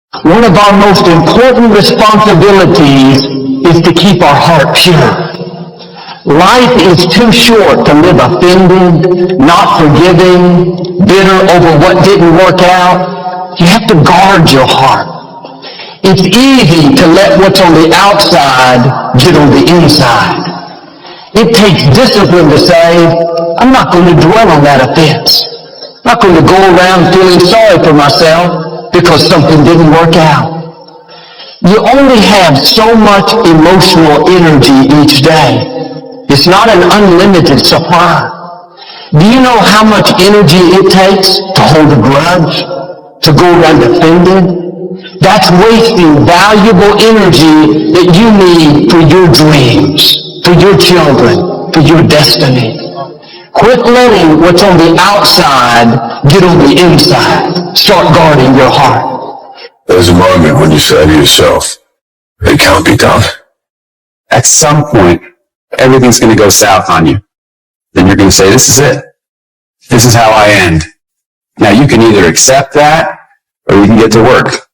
One of our most important responsibilities is to keep our heart pure. Life is too short to live offended, not forgiving, bitter over what didn't work out. You have to guard your heart. It's easy to let what's on the outside get on the inside. It takes discipline to say, I'm not going to dwell on that offense. I'm not going to go around feeling sorry for myself because something didn't work out. You only have so much emotional energy each day. It's not an unlimited supply. Do you know how much energy it takes to hold a grudge? To go around offended? That's wasting valuable energy that you need for your dreams, for your children, for your destiny. Quit letting what's on the outside get on the inside. Start guarding your heart. There's a moment when you say to yourself, it can't be done. At some point, everything's going to go south on you. Then you're going to say, this is it. This is how I end. Now you can either accept that or you can get to work.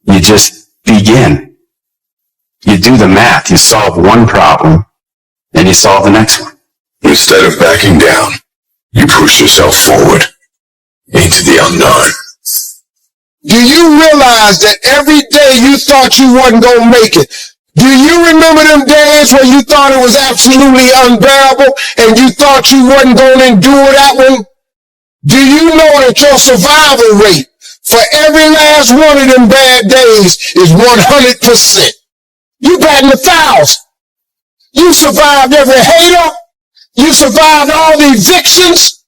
You just begin. You do the math. You solve one problem, and you solve the next one. Instead of backing down, you push yourself forward into the unknown. Do you realize that every day you thought you wasn't going to make it? Do you remember them days where you thought it was absolutely unbearable and you thought you wasn't going to endure that one? Do you know that your survival rate for every last one of them bad days is 100%? You batting 1,000. You survived every hater. You survived all the evictions.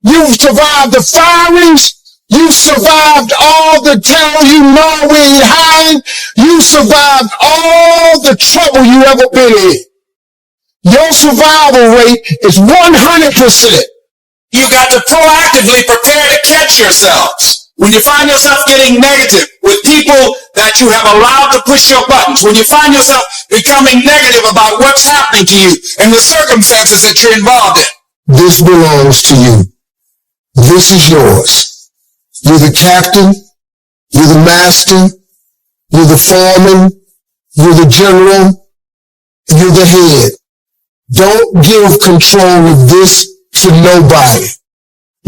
You survived the firings. You survived all the telling you know we ain't hiding. You survived all the trouble you ever been in. Your survival rate is 100%. You got to proactively prepare to catch yourselves. When you find yourself getting negative with people that you have allowed to push your buttons, when you find yourself becoming negative about what's happening to you and the circumstances that you're involved in. This belongs to you. This is yours. You're the captain. You're the master. You're the foreman. You're the general. You're the head. Don't give control of this to nobody.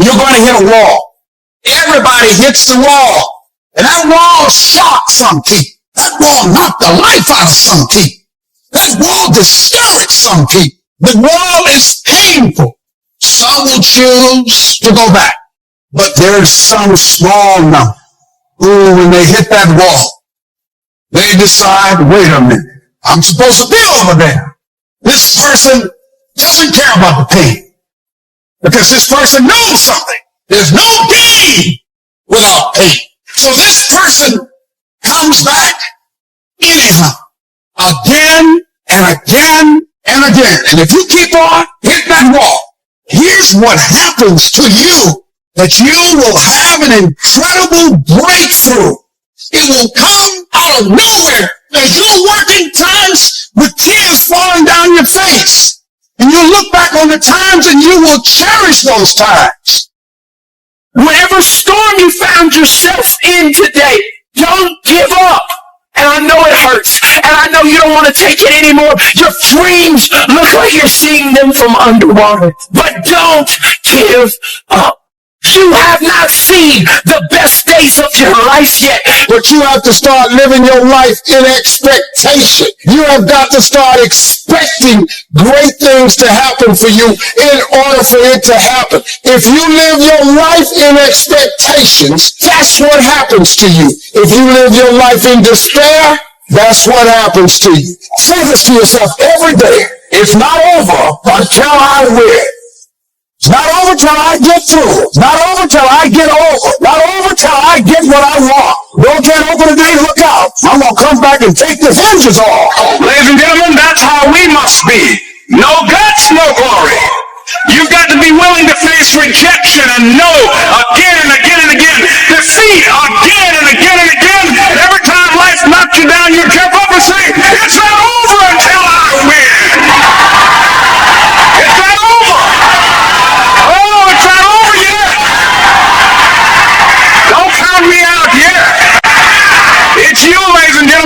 You're going to hit a wall. Everybody hits the wall. And that wall shocked some people. That wall knocked the life out of some people. That wall discouraged some people. The wall is painful. Some will choose to go back. But there's some small number who, when they hit that wall, they decide, wait a minute, I'm supposed to be over there. This person doesn't care about the pain. Because this person knows something. There's no gain without pain. So this person comes back anyhow, again and again and again. And if you keep on hitting that wall, here's what happens to you, that you will have an incredible breakthrough. It will come out of nowhere as you're working times with tears falling down your face. And you look back on the times and you will cherish those times. Whatever storm you found yourself in today, don't give up. And I know it hurts. And I know you don't want to take it anymore. Your dreams look like you're seeing them from underwater. But don't give up. You have not seen the best days of your life yet. But you have to start living your life in expectation. You have got to start expecting great things to happen for you in order for it to happen. If you live your life in expectations, that's what happens to you. If you live your life in despair, that's what happens to you. Say this to yourself every day. It's not over until I win. It's not over till I get through. It's not over till I get over. Not over till I get what I want. Don't get over today, look out. I'm going to come back and take the hinges off. Ladies and gentlemen, that's how we must be. No guts, no glory. You've got to be willing to face rejection and know again and again and again. Defeat again and again and again. And every time life knocks you down, you jump up and say, it's not over until I win. It's not over. Oh, it's not over yet. Don't count me out yet.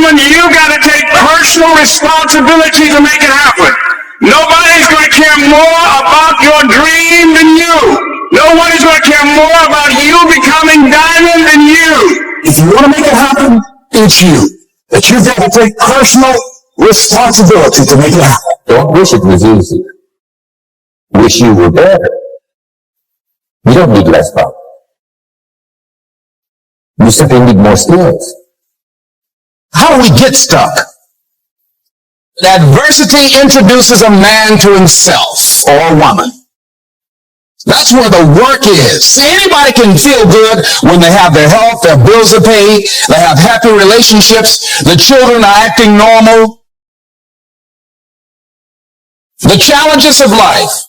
gentlemen, you got to take personal responsibility to make it happen. Nobody's going to care more about your dream than you. Nobody's going to care more about you becoming diamond than you. If you want to make it happen, it's you. But you've got to take personal responsibility to make it happen. Don't wish it was easy. Wish you were better. You don't need less power. You simply need more skills. How do we get stuck? Adversity introduces a man to himself or a woman. That's where the work is. See, anybody can feel good when they have their health, their bills are paid, they have happy relationships, the children are acting normal. The challenges of life.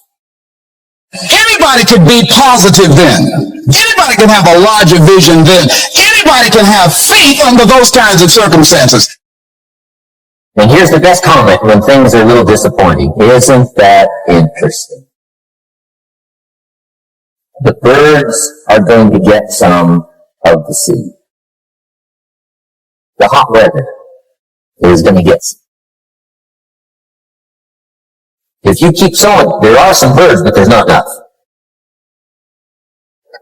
Anybody can be positive then. Anybody can have a larger vision then. Anybody can have faith under those kinds of circumstances. And here's the best comment when things are a little disappointing. Isn't that interesting? The birds are going to get some of the seed. The hot weather is going to get some. If you keep sowing, there are some birds, but there's not enough.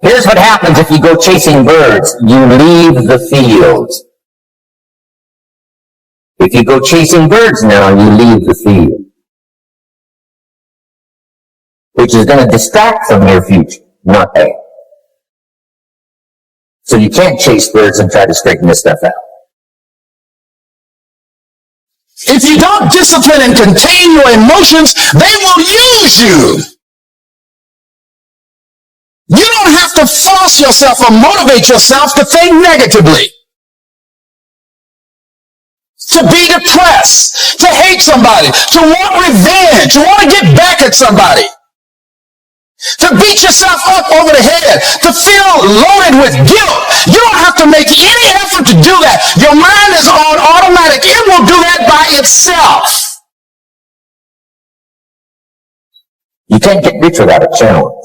Here's what happens if you go chasing birds. You leave the fields. If you go chasing birds now, you leave the field. Which is going to distract from your future, not add. So you can't chase birds and try to straighten this stuff out. If you don't discipline and contain your emotions, they will use you. You don't have to force yourself or motivate yourself to think negatively. To be depressed, to hate somebody, to want revenge, to want to get back at somebody. To beat yourself up over the head, to feel loaded with guilt. You don't have to make any effort to do that. Your mind is on automatic. It will do that by itself. You can't get rich without a challenge.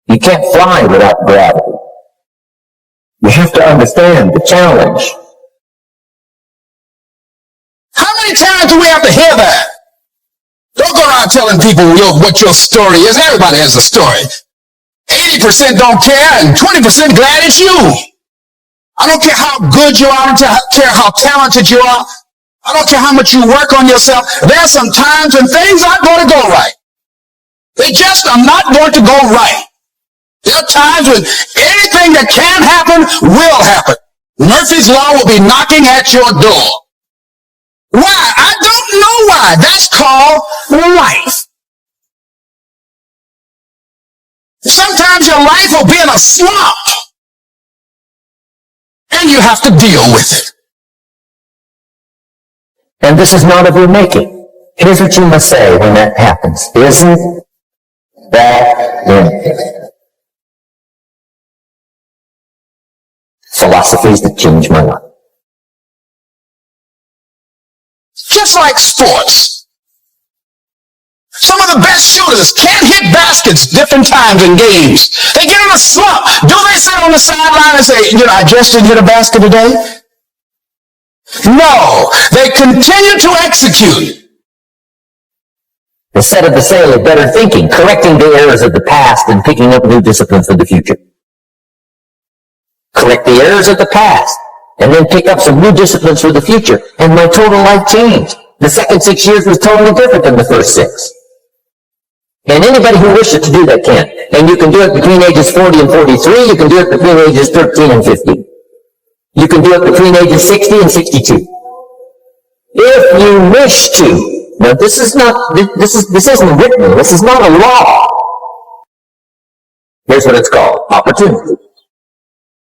You can't fly without gravity. You have to understand the challenge. How many times do we have to hear that? Don't go around telling people what your story is. Everybody has a story. 80% don't care and 20% glad it's you. I don't care how good you are. I don't care how talented you are. I don't care how much you work on yourself. There are some times when things aren't going to go right. They just are not going to go right. There are times when anything that can happen will happen. Murphy's Law will be knocking at your door. Why? I don't know why. That's called life. Sometimes your life will be in a slump. And you have to deal with it. And this is not of your making. Here's what you must say when that happens. Isn't that interesting? Philosophies that changed my life. Just like sports. Some of the best shooters can't hit baskets different times in games. They get in a slump. Do they sit on the sideline and say, I just didn't hit a basket today? No. They continue to execute. The set of the sail of better thinking, correcting the errors of the past and picking up new disciplines for the future. Correct the errors of the past, and then pick up some new disciplines for the future. And my total life changed. The second 6 years was totally different than the first 6. And anybody who wishes to do that can. And you can do it between ages 40 and 43. You can do it between ages 13 and 50. You can do it between ages 60 and 62. If you wish to. Now this isn't written. This is not a law. Here's what it's called. Opportunity.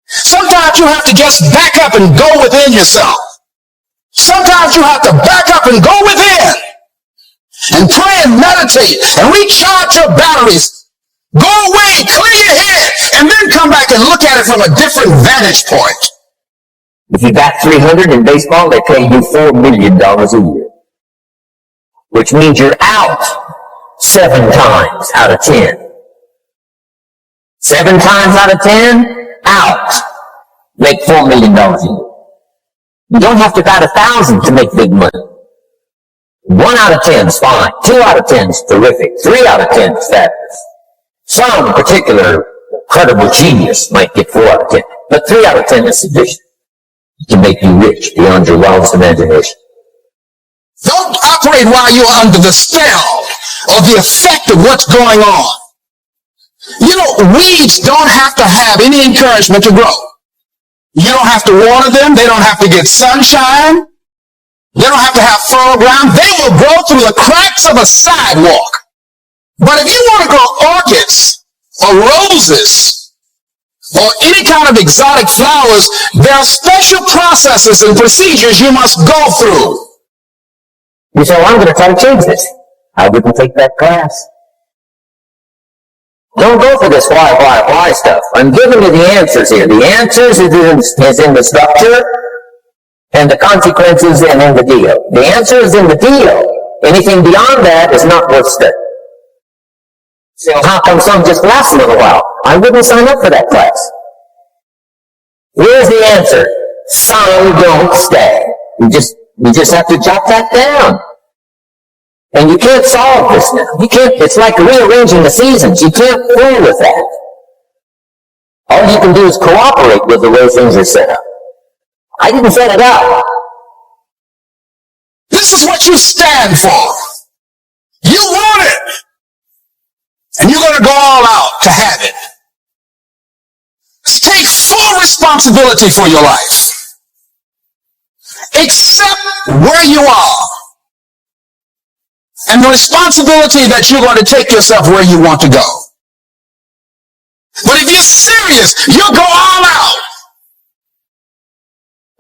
Sometimes you have to just back up and go within yourself. Sometimes you have to back up and go within and pray and meditate and recharge your batteries. Go away, clear your head, and then come back and look at it from a different vantage point. If you bat 300 in baseball, they pay you $4 million a year. Which means you're out 7 times out of 10. 7 times out of 10, out. Make $4 million a year. You don't have to bat 1,000 to make big money. 1 out of 10 is fine. 2 out of 10 is terrific. 3 out of 10 is fabulous. Some particular incredible genius might get 4 out of 10, but 3 out of 10 is sufficient to make you rich beyond your wildest imagination. Don't operate while you're under the spell or the effect of what's going on. You know, weeds don't have to have any encouragement to grow. You don't have to water them. They don't have to get sunshine. They don't have to have fertile ground. They will grow through the cracks of a sidewalk. But if you want to grow orchids or roses or any kind of exotic flowers, there are special processes and procedures you must go through. You say, well, I'm going to try to change this. I wouldn't take that class. Don't go for this why stuff. I'm giving you the answers here. The answers is in the structure and the consequences and in the deal. The answer is in the deal. Anything beyond that is not worth studying. So how come some just last a little while? I wouldn't sign up for that class. Here's the answer. Some don't stay. You just have to jot that down. And you can't solve this now. You can't, it's like rearranging the seasons. You can't fool with that. All you can do is cooperate with the way things are set up. I didn't set it up. This is what you stand for. You want it. And you're going to go all out to have it. Take full responsibility for your life. Accept where you are. And the responsibility that you're going to take yourself where you want to go. But if you're serious, you'll go all out.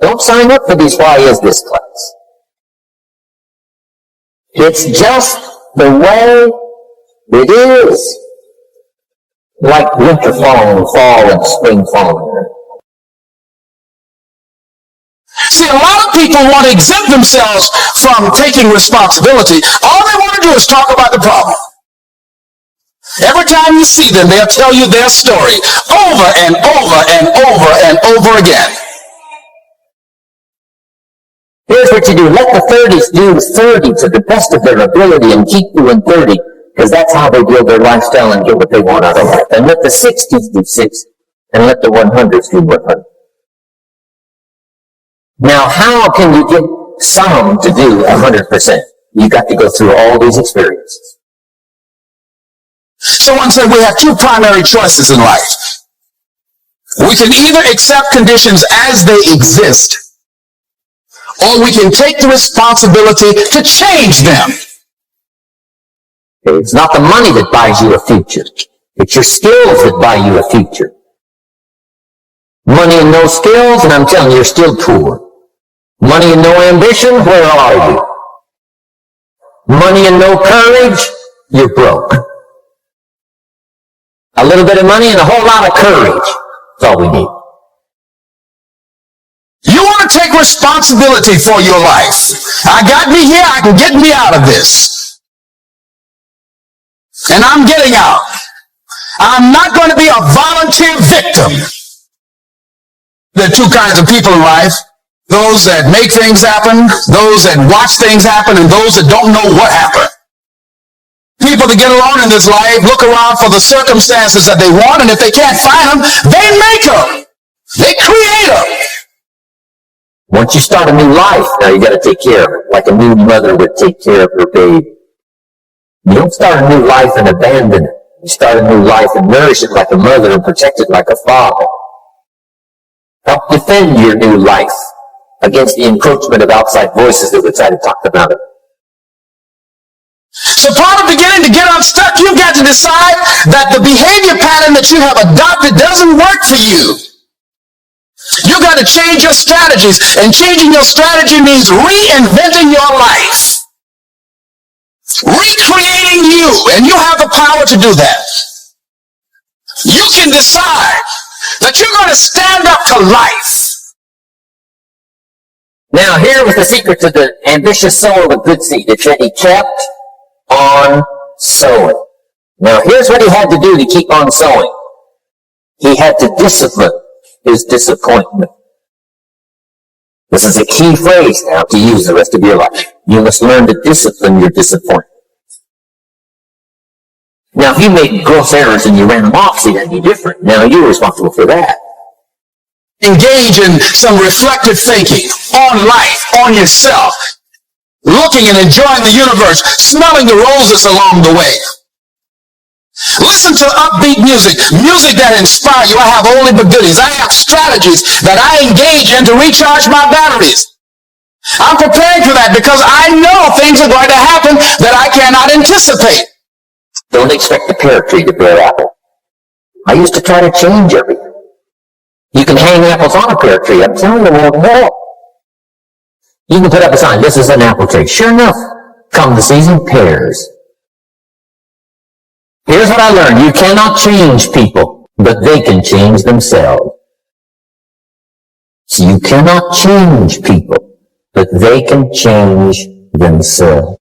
Don't sign up for these why is this class. It's just the way it is. Like winter falling, fall and spring falling. See, a lot of people want to exempt themselves from taking responsibility. All they want to do is talk about the problem. Every time you see them, they'll tell you their story over and over and over and over again. Here's what you do. Let the 30s do 30 to the best of their ability and keep doing 30, because that's how they build their lifestyle and get what they want out of life. And let the 60s do 60, and let the 100s do 100. Now, how can you get some to do 100%? You got to go through all these experiences. Someone said we have 2 primary choices in life. We can either accept conditions as they exist, or we can take the responsibility to change them. It's not the money that buys you a future. It's your skills that buy you a future. Money and no skills, and I'm telling you, you're still poor. Money and no ambition, where are you? Money and no courage, you're broke. A little bit of money and a whole lot of courage. That's all we need. You want to take responsibility for your life. I got me here, I can get me out of this. And I'm getting out. I'm not going to be a volunteer victim. There are 2 kinds of people in life. Those that make things happen, those that watch things happen, and those that don't know what happened. People that get along in this life look around for the circumstances that they want, and if they can't find them, they make them. They create them. Once you start a new life, now you got to take care of it, like a new mother would take care of her baby. You don't start a new life and abandon it. You start a new life and nourish it like a mother and protect it like a father. Help defend your new life against the encroachment of outside voices that would try to talk about it. So part of beginning to get unstuck, you've got to decide that the behavior pattern that you have adopted doesn't work for you. You've got to change your strategies, and changing your strategy means reinventing your life. Recreating you, and you have the power to do that. You can decide that you're going to stand up to life. Now, here was the secret to the ambitious sower of a good seed. It said he kept on sowing. Now, here's what he had to do to keep on sowing. He had to discipline his disappointment. This is a key phrase now to use the rest of your life. You must learn to discipline your disappointment. Now, if you make gross errors and you ran them off, see, that'd be different. Now you're responsible for that. Engage in some reflective thinking on life, on yourself, looking and enjoying the universe, smelling the roses along the way. Listen to upbeat music, music that inspires you. I have only but goodies. I have strategies that I engage in to recharge my batteries. I'm preparing for that because I know things are going to happen that I cannot anticipate. Don't expect the pear tree to bear apple. I used to try to change everything. You can hang apples on a pear tree. I'm telling you, won't work. You can put up a sign, this is an apple tree. Sure enough, come the season, pears. Here's what I learned. You cannot change people, but they can change themselves. So you cannot change people, but they can change themselves.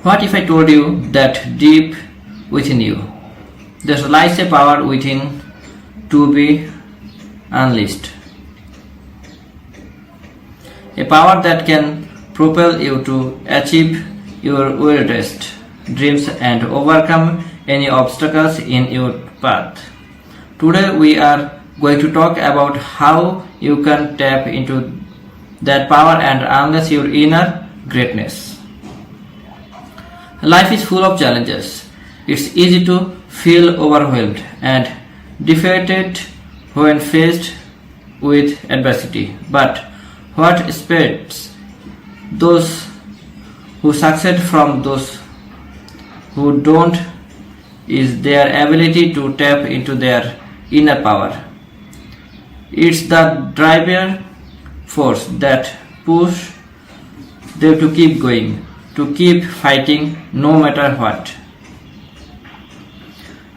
What if I told you that deep within you, there lies a power within to be unleashed? A power that can propel you to achieve your wildest dreams and overcome any obstacles in your path. Today we are going to talk about how you can tap into that power and unleash your inner greatness. Life is full of challenges. It's easy to feel overwhelmed and defeated when faced with adversity. But what separates those who succeed from those who don't is their ability to tap into their inner power. It's the driving force that pushes them to keep going, to keep fighting no matter what.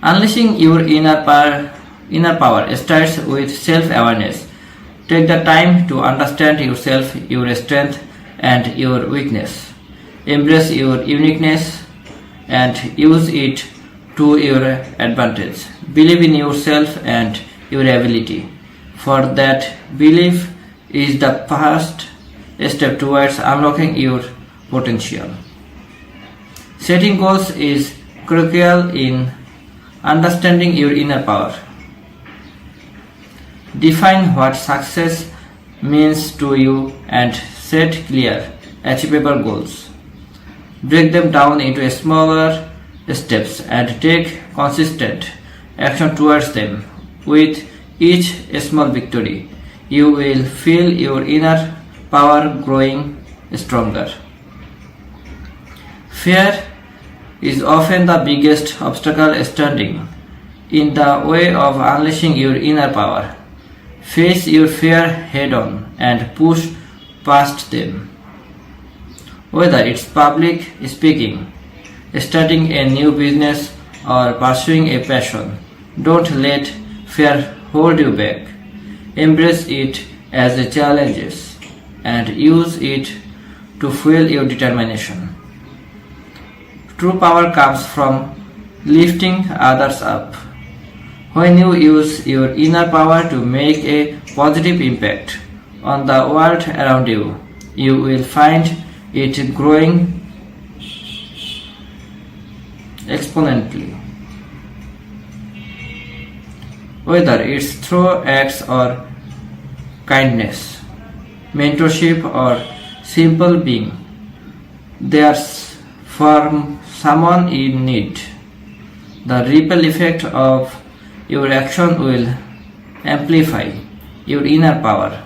Unleashing your inner power starts with self-awareness. Take the time to understand yourself, your strength and your weakness. Embrace your uniqueness and use it to your advantage. Believe in yourself and your ability, for that belief is the first step towards unlocking your potential. Setting goals is crucial in understanding your inner power. Define what success means to you and set clear, achievable goals. Break them down into smaller steps and take consistent action towards them. With each small victory, you will feel your inner power growing stronger. Fear is often the biggest obstacle standing in the way of unleashing your inner power. Face your fear head on and push past them. Whether it's public speaking, starting a new business, or pursuing a passion, don't let fear hold you back. Embrace it as a challenge and use it to fuel your determination. True power comes from lifting others up. When you use your inner power to make a positive impact on the world around you, you will find it growing exponentially. Whether it's through acts or kindness, mentorship or simple being, there's for someone in need. The ripple effect of your action will amplify your inner power.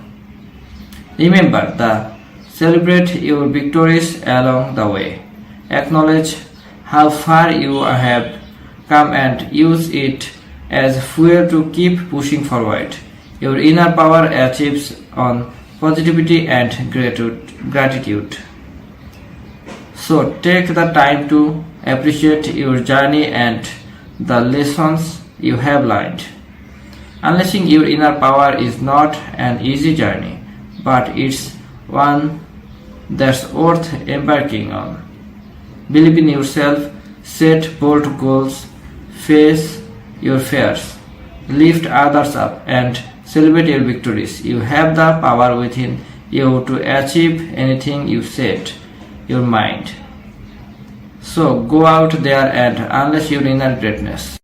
Remember to celebrate your victories along the way. Acknowledge how far you have come and use it as fuel to keep pushing forward. Your inner power achieves on positivity and gratitude. So take the time to appreciate your journey and the lessons you have learned. Unleashing your inner power is not an easy journey, but it's one that's worth embarking on. Believe in yourself, set bold goals, face your fears, lift others up, and celebrate your victories. You have the power within you to achieve anything you set your mind. So go out there and unleash your inner greatness.